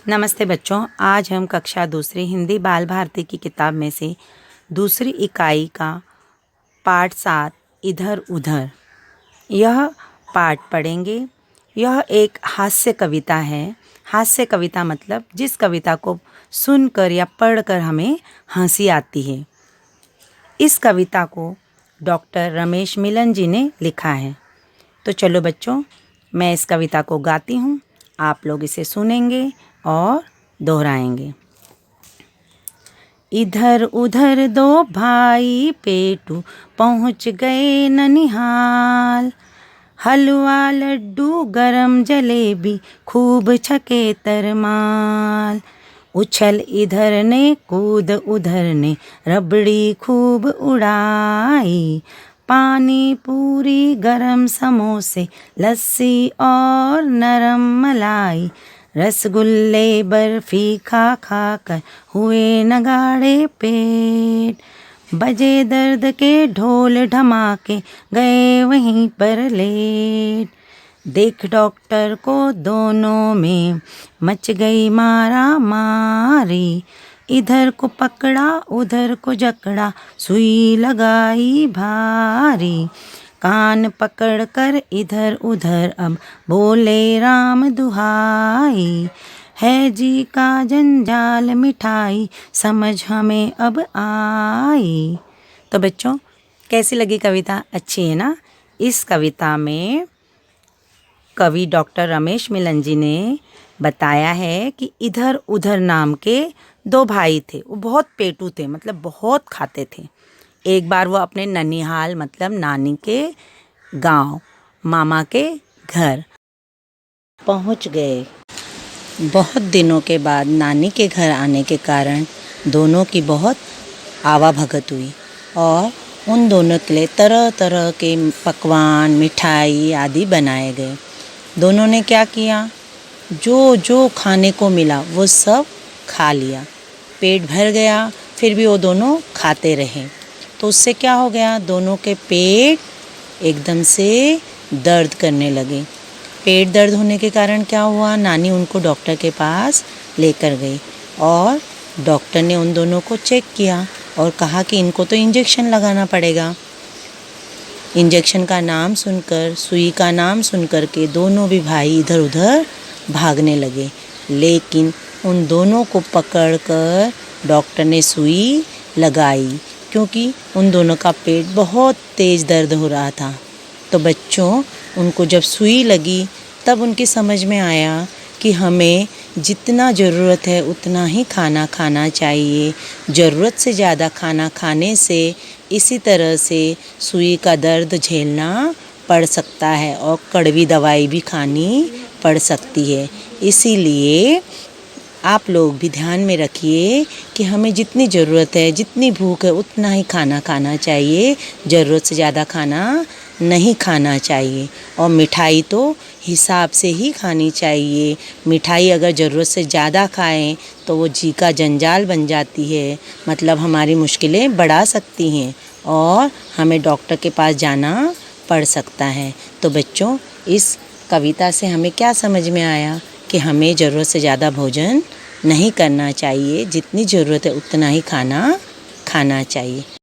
नमस्ते बच्चों, आज हम कक्षा दूसरी हिंदी बाल भारती की किताब में से दूसरी इकाई का पाठ 7 इधर उधर यह पाठ पढ़ेंगे। यह एक हास्य कविता है। हास्य कविता मतलब जिस कविता को सुनकर या पढ़कर हमें हंसी आती है। इस कविता को डॉक्टर रमेश मिलन जी ने लिखा है। तो चलो बच्चों, मैं इस कविता को गाती हूँ, आप लोग इसे सुनेंगे और दोहराएंगे। इधर उधर दो भाई पेटू पहुँच गए ननिहाल। हलवा लड्डू गरम जलेबी खूब छके तरमाल। उछल इधर ने कूद उधर ने रबड़ी खूब उड़ाई। पानी पूरी गरम समोसे लस्सी और नरम मलाई। रसगुल्ले बर्फी खा खा कर हुए नगाड़े पेट। बजे दर्द के ढोल ढमाके गए वहीं पर लेट। देख डॉक्टर को दोनों में मच गई मारा मारी। इधर को पकड़ा उधर को जकड़ा सुई लगाई भारी। कान पकड़ कर इधर उधर अब बोले राम दुहाई। है जी का जंजाल मिठाई समझ हमें अब आई। तो बच्चों, कैसी लगी कविता? अच्छी है ना? इस कविता में कवि डॉक्टर रमेश मिलन जी ने बताया है कि इधर उधर नाम के दो भाई थे। वो बहुत पेटू थे, मतलब बहुत खाते थे। एक बार वो अपने ननिहाल मतलब नानी के गांव, मामा के घर पहुंच गए। बहुत दिनों के बाद नानी के घर आने के कारण दोनों की बहुत आवाभगत हुई और उन दोनों के लिए तरह तरह के पकवान, मिठाई आदि बनाए गए। दोनों ने क्या किया, जो जो खाने को मिला वो सब खा लिया। पेट भर गया, फिर भी वो दोनों खाते रहे। तो उससे क्या हो गया, दोनों के पेट एकदम से दर्द करने लगे। पेट दर्द होने के कारण क्या हुआ, नानी उनको डॉक्टर के पास लेकर गई और डॉक्टर ने उन दोनों को चेक किया और कहा कि इनको तो इंजेक्शन लगाना पड़ेगा। इंजेक्शन का नाम सुनकर, सुई का नाम सुनकर के दोनों भी भाई इधर उधर भागने लगे। लेकिन उन दोनों को पकड़कर डॉक्टर ने सुई लगाई, क्योंकि उन दोनों का पेट बहुत तेज़ दर्द हो रहा था। तो बच्चों, उनको जब सुई लगी तब उनकी समझ में आया कि हमें जितना ज़रूरत है उतना ही खाना खाना चाहिए। ज़रूरत से ज़्यादा खाना खाने से इसी तरह से सुई का दर्द झेलना पड़ सकता है और कड़वी दवाई भी खानी पड़ सकती है। इसीलिए आप लोग भी ध्यान में रखिए कि हमें जितनी ज़रूरत है, जितनी भूख है उतना ही खाना खाना चाहिए। ज़रूरत से ज़्यादा खाना नहीं खाना चाहिए और मिठाई तो हिसाब से ही खानी चाहिए। मिठाई अगर ज़रूरत से ज़्यादा खाएं तो वो जी का जंजाल बन जाती है, मतलब हमारी मुश्किलें बढ़ा सकती हैं और हमें डॉक्टर के पास जाना पड़ सकता है। तो बच्चों, इस कविता से हमें क्या समझ में आया कि हमें ज़रूरत से ज़्यादा भोजन नहीं करना चाहिए। जितनी ज़रूरत है उतना ही खाना खाना चाहिए।